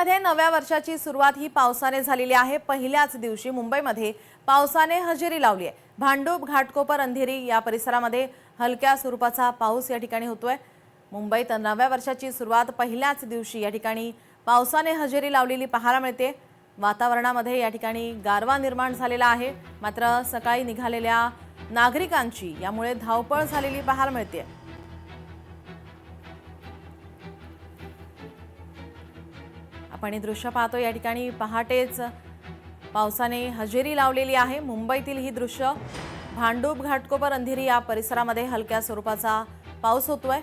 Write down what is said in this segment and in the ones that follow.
मुंबईमध्ये नव्या वर्षाची सुरुवात ही पावसाने झालेली आहे। पहिल्याच दिवशी मुंबईमध्ये पावसाने हजेरी लावली आहे। भांडूप, घाटकोपर, अंधेरी या परिसरामध्ये हलक्या स्वरूपाचा पाऊस या ठिकाणी होतोय। मुंबईत नव्या वर्षाची सुरुवात पहिल्याच दिवशी या ठिकाणी पावसाने हजेरी लावलेली पाहायला मिळते। वातावरणामध्ये या ठिकाणी गारवा निर्माण झालेला आहे। मात्र सकाळी निघालेल्या नागरिकांची यामुळे धावपळ झालेली पाहायला मिळते। आपण हे दृश्य पाहतो, या ठिकाणी पहाटेच पावसाने हजेरी लावलेली आहे। मुंबईतील ही दृश्य भांडूप, घाटकोपर, अंधेरी या परिसरामध्ये हलक्या स्वरूपाचा पाऊस होतोय।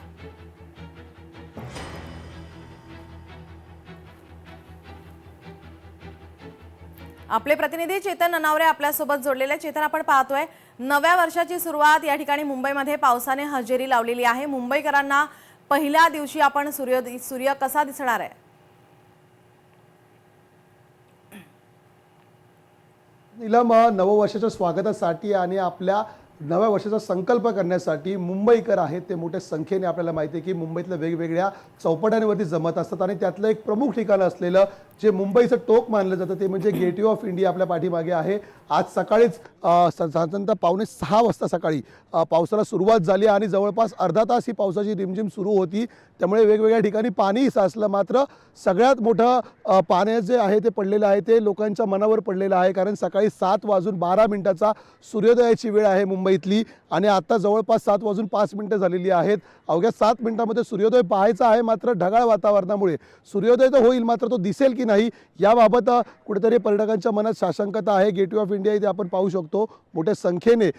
आपले प्रतिनिधी चेतन ननावरे आपल्यासोबत जोडलेले। चेतन, आपण पाहतोय नव्या वर्षाची सुरुवात या ठिकाणी मुंबईमध्ये पावसाने हजेरी लावलेली आहे। मुंबईकरांना पहिल्या दिवशी आपण सूर्य कसा दिसणार आहे? नीलम, नववर्षाच्या स्वागतासाठी आणि आपल्या नव्या वर्षाचा संकल्प करण्यासाठी मुंबईकर आहेत ते मोठ्या संख्येने आपल्याला माहिती आहे की मुंबईतल्या वेगवेगळ्या चौपाट्यांवरती जमत असतात आणि त्यातलं एक प्रमुख ठिकाण असलेलं जे मुंबईचं टोक मानलं जातं ते म्हणजे गेटवे ऑफ इंडिया आपल्या पाठीमागे आहे। आज सकाळीच साधारणतः 5:45 वाजता सकाळी पावसाला सुरुवात झाली आणि जवळपास अर्धा तास ही पावसाची रिमझिम सुरू होती। त्यामुळे वेगवेगळ्या ठिकाणी पाणीही साचलं। मात्र सगळ्यात मोठं पाणी जे आहे ते पडलेलं आहे ते लोकांच्या मनावर पडलेलं आहे, कारण सकाळी 7:12 सूर्योदयाची वेळ आहे मुंबईतली आणि आता जवळपास 7:05 झालेली आहेत। अवघ्या 7 मिनिटांमध्ये सूर्योदय पाहायचा आहे। मात्र ढगाळ वातावरणामुळे सूर्योदय तर होईल, मात्र तो दिसेल की नाही याबाबत कुठेतरी पर्यटकांच्या मनात साशंकता आहे। गेटवे ऑफ इंडिया इथे आपण पाहू शकतो मोठ्या संख्येने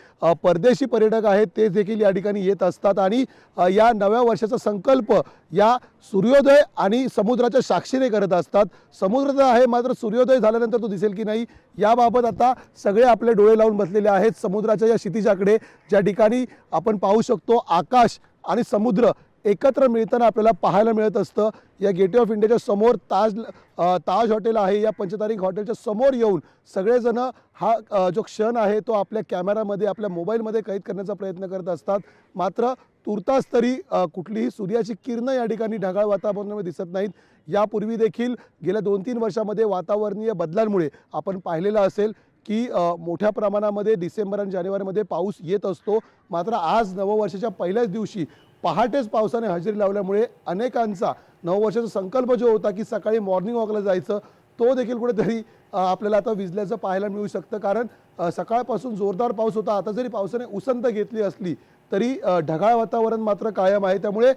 परदेशी पर्यटक आहेत ते देखील या ठिकाणी येत असतात आणि या नव्या वर्षाचा संकल्प या सूर्योदय आणि समुद्राच्या साक्षीने करत असतात। समुद्र तर आहे, मात्र सूर्योदय झाल्यानंतर तो दिसेल की नाही याबाबत आता सगळे आपले डोळे लावून बसलेले आहेत समुद्राच्या या क्षितिजाकडे, ज्या ठिकाणी आपण पाहू शकतो आकाश आणि समुद्र एकत्र मिळताना आपल्याला पाहायला मिळत असतं। या गेटवे ऑफ इंडियाच्या समोर ताज हॉटेल आहे। या पंचतारिक हॉटेलच्या समोर येऊन सगळेजण हा जो क्षण आहे तो आपल्या कॅमेरामध्ये आपल्या मोबाईलमध्ये कैद करण्याचा प्रयत्न करत असतात। मात्र तुर्तास तरी कुठलीही सूर्याची किरणं या ठिकाणी ढगाळ वातावरणामध्ये दिसत नाहीत। यापूर्वी देखील गेल्या 2-3 वर्षामध्ये वातावरणीय बदलांमुळे आपण पाहिलेलं असेल की मोठ्या प्रमाणामध्ये डिसेंबर आणि जानेवारीमध्ये पाऊस येत असतो। मात्र आज नववर्षाच्या पहिल्याच दिवशी पहाटेच पावसाने हजेरी लावल्यामुळे अनेकांचा नववर्षाचा संकल्प जो होता की सकाळी मॉर्निंग वॉकला जायचं तो देखील कुठेतरी आपल्याला आता विझल्याचं पाहायला मिळू शकतं, कारण सकाळपासून जोरदार पाऊस होता। आता जरी पावसाने उसंत घेतली असली तरी ढगाळ वातावरण मात्र कायम आहे। त्यामुळे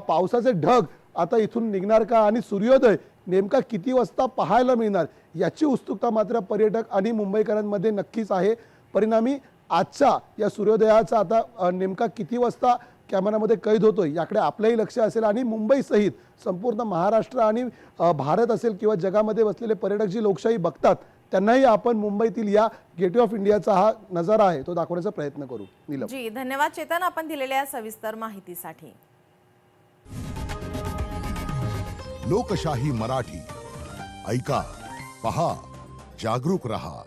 पावसाचे ढग आता इथून निघणार का आणि सूर्योदय नेमका किती वाजता पाहायला मिळणार याची उत्सुकता मात्र पर्यटक आणि मुंबईकरांमध्ये नक्कीच आहे। परिणामी आजच्या या सूर्योदयाचा आता नेमका किती वाजता कॅमेरामध्ये कैद होतोय याकडे आपलंही लक्ष असेल आणि मुंबईसहित संपूर्ण महाराष्ट्र आणि भारत असेल किंवा जगामध्ये बसलेले पर्यटक जी लोकशाही बघतात त्यांनाही आपण मुंबईतील या गेटवे ऑफ इंडियाचा हा नजारा आहे तो दाखवण्याचा प्रयत्न करू। नीलम जी, धन्यवाद चेतन आपण दिलेल्या सविस्तर माहितीसाठी। लोकशाही मराठी ऐका, पहा, जागरूक रहा।